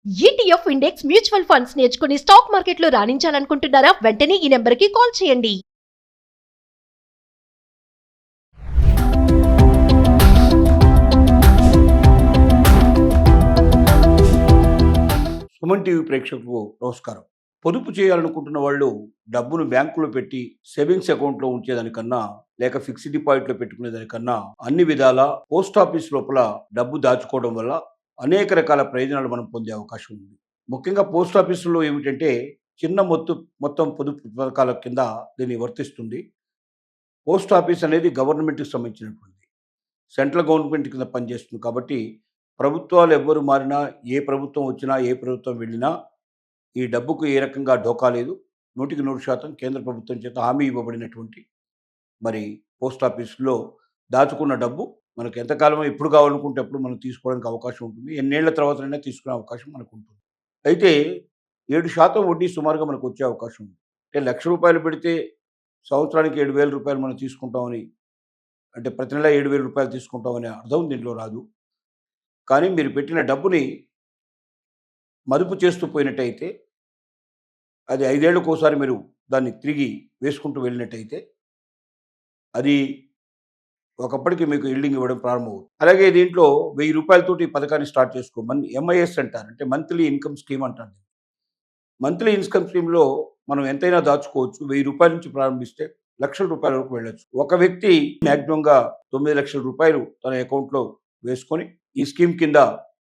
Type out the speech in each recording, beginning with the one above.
ETF index mutual funds నేర్చుకుని stock మార్కెట్లో రాణించాలనుకుంటున్నారా? వెంటనే ఈ నెంబర్కి కాల్ చేయండి. సుమన్ టీవీ ప్రేక్షకులకు నమస్కారం. పొదుపు చేయాలనుకుంటున్న వాళ్ళు డబ్బును బ్యాంకులో పెట్టి సేవింగ్స్ అకౌంట్లో ఉంచేదానికన్నా లేక ఫిక్స్డ్ డిపాజిట్లో పెట్టుకునే దానికన్నా అన్ని విధాల పోస్ట్ ఆఫీస్ లోపల డబ్బు దాచుకోవడం వల్ల అనేక రకాల ప్రయోజనాలు మనం పొందే అవకాశం ఉంది. ముఖ్యంగా పోస్ట్ ఆఫీసులో ఏమిటంటే చిన్న మొత్తం పొదుపు పథకాల కింద దీన్ని వర్తిస్తుంది. పోస్ట్ ఆఫీస్ అనేది గవర్నమెంట్కి సంబంధించినటువంటిది, సెంట్రల్ గవర్నమెంట్ కింద పనిచేస్తుంది. కాబట్టి ప్రభుత్వాలు ఎవ్వరు మారినా, ఏ ప్రభుత్వం వచ్చినా, ఏ ప్రభుత్వం వెళ్ళినా ఈ డబ్బుకు ఏ రకంగా ఢోకా లేదు. 100% కేంద్ర ప్రభుత్వం చేత హామీ ఇవ్వబడినటువంటి మరి పోస్ట్ ఆఫీస్లో దాచుకున్న డబ్బు మనకు ఎంతకాలం ఎప్పుడు కావాలనుకుంటే అప్పుడు మనం తీసుకోవడానికి అవకాశం ఉంటుంది. ఎన్నేళ్ల తర్వాతైనా తీసుకునే అవకాశం మనకు ఉంటుంది. అయితే 7% వడ్డీ సుమారుగా మనకు వచ్చే అవకాశం ఉంది. అంటే ₹1,00,000 పెడితే సంవత్సరానికి ₹7,000 మనం తీసుకుంటామని, అంటే ప్రతి నెల ₹7,000 తీసుకుంటామనే అర్థం దీంట్లో రాదు. కానీ మీరు పెట్టిన డబ్బుని మదుపు చేస్తూ పోయినట్టయితే, అది 5 ఏళ్లకోసారి మీరు దాన్ని తిరిగి వేసుకుంటూ వెళ్ళినట్టయితే, అది ఒకప్పటికి మీకు ఈల్డింగ్ ఇవ్వడం ప్రారంభమవుతుంది. అలాగే దీంట్లో ₹1000 తోటి ఈ పథకాన్ని స్టార్ట్ చేసుకో. ఎంఐఎస్ అంటారు, అంటే మంత్లీ ఇన్కమ్ స్కీమ్ అంటారు. మంత్లీ ఇన్కమ్ స్కీమ్‌లో మనం ఎంతైనా దాచుకోవచ్చు. ₹1000 నుంచి ప్రారంభిస్తే లక్షల రూపాయల వరకు వెళ్ళొచ్చు. ఒక వ్యక్తి మాక్సిమంగా ₹9,00,000 తన అకౌంట్‌లో వేసుకొని ఈ స్కీమ్ కింద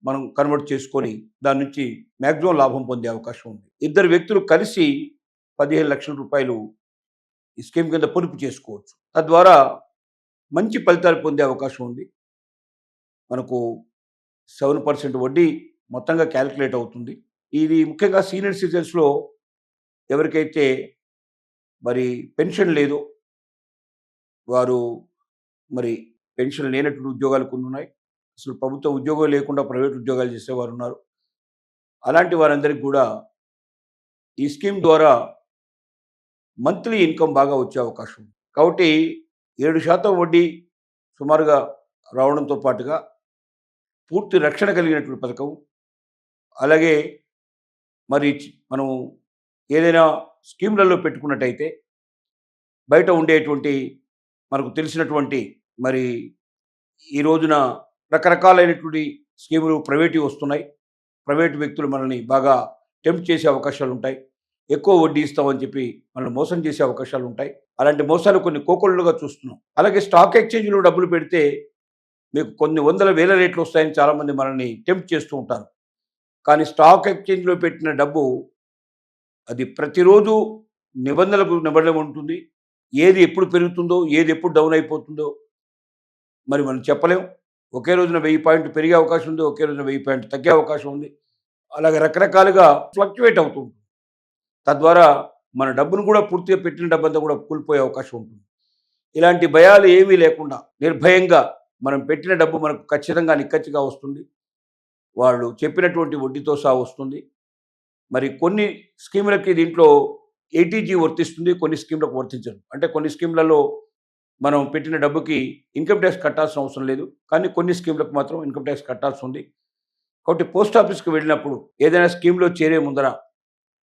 మనం కన్వర్ట్ చేసుకొని దాని నుంచి మాక్సిమం లాభం పొందే అవకాశం ఉంది. ఇద్దరు వ్యక్తులు కలిసి ₹15,00,000 ఈ స్కీమ్ కింద పొదుపు చేసుకోవచ్చు. తద్వారా మంచి ఫలితాలు పొందే అవకాశం ఉంది. మనకు 7% వడ్డీ మొత్తంగా క్యాలిక్యులేట్ అవుతుంది. ఇది ముఖ్యంగా సీనియర్ సిటిజన్స్‌లో ఎవరికైతే మరి పెన్షన్ లేదో, వారు మరి పెన్షన్ లేనటువంటి ఉద్యోగాలు కొన్ని ఉన్నాయి. అసలు ప్రభుత్వ ఉద్యోగం లేకుండా ప్రైవేట్ ఉద్యోగాలు చేసేవారు ఉన్నారు. అలాంటి వారందరికీ కూడా ఈ స్కీమ్ ద్వారా మంత్లీ ఇన్కమ్ బాగా వచ్చే అవకాశం ఉంది. కాబట్టి 7% వడ్డీ సుమారుగా రావడంతో పాటుగా పూర్తి రక్షణ కలిగినటువంటి పథకం. అలాగే మరి మనం ఏదైనా స్కీమ్లలో పెట్టుకున్నట్టయితే బయట ఉండేటువంటి మనకు తెలిసినటువంటి మరి ఈ రోజున రకరకాలైనటువంటి స్కీములు ప్రైవేట్‌వి వస్తున్నాయి. ప్రైవేట్ వ్యక్తులు మనల్ని బాగా టెంప్ట్ చేసే అవకాశాలు ఉంటాయి. ఎక్కువ వడ్డీ ఇస్తామని చెప్పి మనల్ని మోసం చేసే అవకాశాలు ఉంటాయి. అలాంటి మోసాలు కొన్ని కోకొల్లలుగా చూస్తున్నాం. అలాగే స్టాక్ ఎక్స్‌చేంజ్‌లో డబ్బులు పెడితే మీకు కొన్ని వందల వేల రేట్లు వస్తాయని చాలామంది మనల్ని టెంప్ట్ చేస్తూ ఉంటారు. కానీ స్టాక్ ఎక్స్‌చేంజ్‌లో పెట్టిన డబ్బు అది ప్రతిరోజు నిబంధనలకు నిబద్ధం ఉంటుంది. ఏది ఎప్పుడు పెరుగుతుందో, ఏది ఎప్పుడు డౌన్ అయిపోతుందో మరి మనం చెప్పలేం. ఒకే రోజున 1000 పాయింట్లు పెరిగే అవకాశం ఉంది. ఒకే రోజున 1000 పాయింట్లు తగ్గే అవకాశం ఉంది. అలాగే రకరకాలుగా ఫ్లక్చువేట్ అవుతూ ఉంటుంది. తద్వారా మన డబ్బును కూడా పూర్తిగా పెట్టిన డబ్బంతా కూడా కూలిపోయే అవకాశం ఉంటుంది. ఇలాంటి భయాలు ఏమీ లేకుండా నిర్భయంగా మనం పెట్టిన డబ్బు మనకు ఖచ్చితంగా నిక్కచ్చిగా వస్తుంది. వాళ్ళు చెప్పినటువంటి వడ్డీతో సహా వస్తుంది. మరి కొన్ని స్కీములకి దీంట్లో ఏటీజీ వర్తిస్తుంది, కొన్ని స్కీములకు వర్తించదు. అంటే కొన్ని స్కీములలో మనం పెట్టిన డబ్బుకి ఇన్కమ్ ట్యాక్స్ కట్టాల్సిన అవసరం లేదు. కానీ కొన్ని స్కీములకు మాత్రం ఇన్కమ్ ట్యాక్స్ కట్టాల్సి ఉంది. కాబట్టి పోస్ట్ ఆఫీస్‌కి వెళ్ళినప్పుడు ఏదైనా స్కీమ్‌లో చేరే ముందర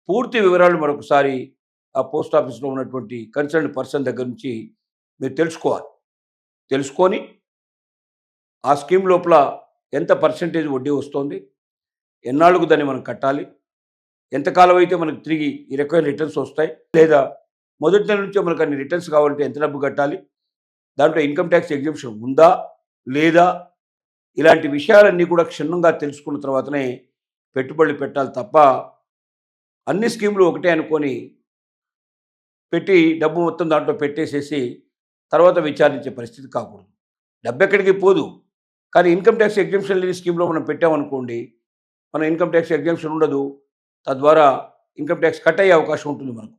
పూర్తి వివరాలు మరొకసారి ఆ పోస్ట్ ఆఫీస్‌లో ఉన్నటువంటి కన్సర్న్డ్ పర్సన్ దగ్గర నుంచి మీరు తెలుసుకోవాలి. తెలుసుకొని ఆ స్కీమ్ లోపల ఎంత పర్సెంటేజ్ వడ్డీ వస్తోంది, ఎన్నాళ్ళకు దాన్ని మనం కట్టాలి, ఎంతకాలం అయితే మనకు తిరిగి ఈ రకమైన రిటర్న్స్ వస్తాయి, లేదా మొదటి నెల నుంచే మనకు అన్ని రిటర్న్స్ కావాలంటే ఎంత డబ్బు కట్టాలి, దాంట్లో ఇన్కమ్ ట్యాక్స్ ఎగ్జంప్షన్ ఉందా లేదా, ఇలాంటి విషయాలన్నీ కూడా క్షుణ్ణంగా తెలుసుకున్న తర్వాతనే పెట్టుబడులు పెట్టాలి తప్ప అన్ని స్కీములు ఒకటే అనుకొని పెట్టి డబ్బు మొత్తం దాంట్లో పెట్టేసేసి తర్వాత విచారించే పరిస్థితి కాకూడదు. డబ్బు ఎక్కడికి పోదు. కానీ ఇన్కమ్ ట్యాక్స్ ఎగ్జంప్షన్ లేని స్కీమ్లో మనం పెట్టామనుకోండి, మన ఇన్కమ్ ట్యాక్స్ ఎగ్జంప్షన్ ఉండదు. తద్వారా ఇన్కమ్ ట్యాక్స్ కట్ అయ్యే అవకాశం ఉంటుంది మనకు.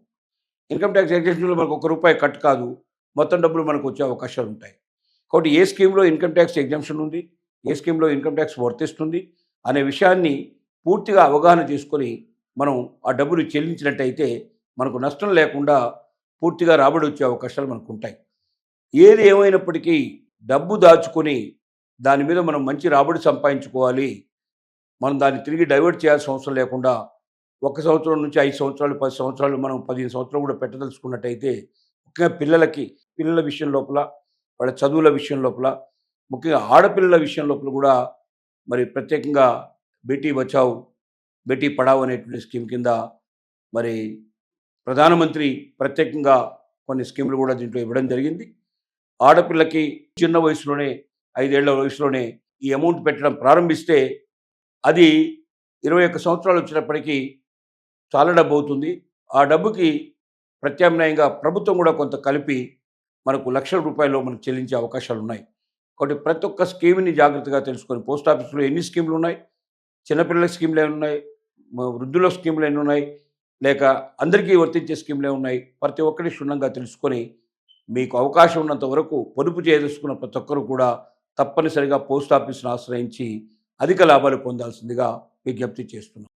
ఇన్కమ్ ట్యాక్స్ ఎగ్జంప్షన్లో మనకు ₹1 కట్ కాదు, మొత్తం డబ్బులు మనకు వచ్చే అవకాశాలు ఉంటాయి. కాబట్టి ఏ స్కీమ్‌లో ఇన్కమ్ ట్యాక్స్ ఎగ్జంప్షన్ ఉంది, ఏ స్కీమ్‌లో ఇన్కమ్ ట్యాక్స్ వర్తిస్తుంది అనే విషయాన్ని పూర్తిగా అవగాహన చేసుకొని మనం ఆ డబ్బులు చెల్లించినట్టయితే మనకు నష్టం లేకుండా పూర్తిగా రాబడి వచ్చే అవకాశాలు మనకు ఉంటాయి. ఏది ఏమైనప్పటికీ డబ్బు దాచుకొని దాని మీద మనం మంచి రాబడి సంపాదించుకోవాలి, మనం దాన్ని తిరిగి డైవర్ట్ చేయాల్సిన అవసరం లేకుండా 1 సంవత్సరం నుంచి 5 సంవత్సరాలు, 10 సంవత్సరాలు, మనం 15 సంవత్సరాలు కూడా పెట్టదలుచుకున్నట్టయితే ముఖ్యంగా పిల్లల విషయం లోపల, వాళ్ళ చదువుల విషయం లోపల, ముఖ్యంగా ఆడపిల్లల విషయం లోపల కూడా మరి ప్రత్యేకంగా బేటీ బచావ్, బేటీ పడావ్ అనేటువంటి స్కీమ్ కింద మరి ప్రధానమంత్రి ప్రత్యేకంగా కొన్ని స్కీములు కూడా దీంట్లో ఇవ్వడం జరిగింది. ఆడపిల్లకి చిన్న వయసులోనే 5 ఏళ్ల వయసులోనే ఈ అమౌంట్ పెట్టడం ప్రారంభిస్తే అది 21 సంవత్సరాలు వచ్చినప్పటికీ చాలా డబ్బు అవుతుంది. ఆ డబ్బుకి ప్రత్యామ్నాయంగా ప్రభుత్వం కూడా కొంత కలిపి మనకు లక్షల రూపాయలు మనకు చెల్లించే అవకాశాలు ఉన్నాయి. కాబట్టి ప్రతి ఒక్క స్కీమ్‌ని జాగ్రత్తగా తెలుసుకొని పోస్ట్ ఆఫీస్‌లో ఎన్ని స్కీమ్‌లు ఉన్నాయి, చిన్నపిల్లల స్కీమ్‌లు ఏమున్నాయి, వృద్ధుల స్కీమ్‌లు ఎన్ని ఉన్నాయి, లేక అందరికీ వర్తించే స్కీమ్‌లు ఏమున్నాయి, ప్రతి ఒక్కటి క్షుణ్ణంగా తెలుసుకొని మీకు అవకాశం ఉన్నంత వరకు పొదుపు చేయదలుచుకున్న ప్రతి ఒక్కరు కూడా తప్పనిసరిగా పోస్ట్ ఆఫీస్‌ను ఆశ్రయించి అధిక లాభాలు పొందాల్సిందిగా విజ్ఞప్తి చేస్తున్నాను.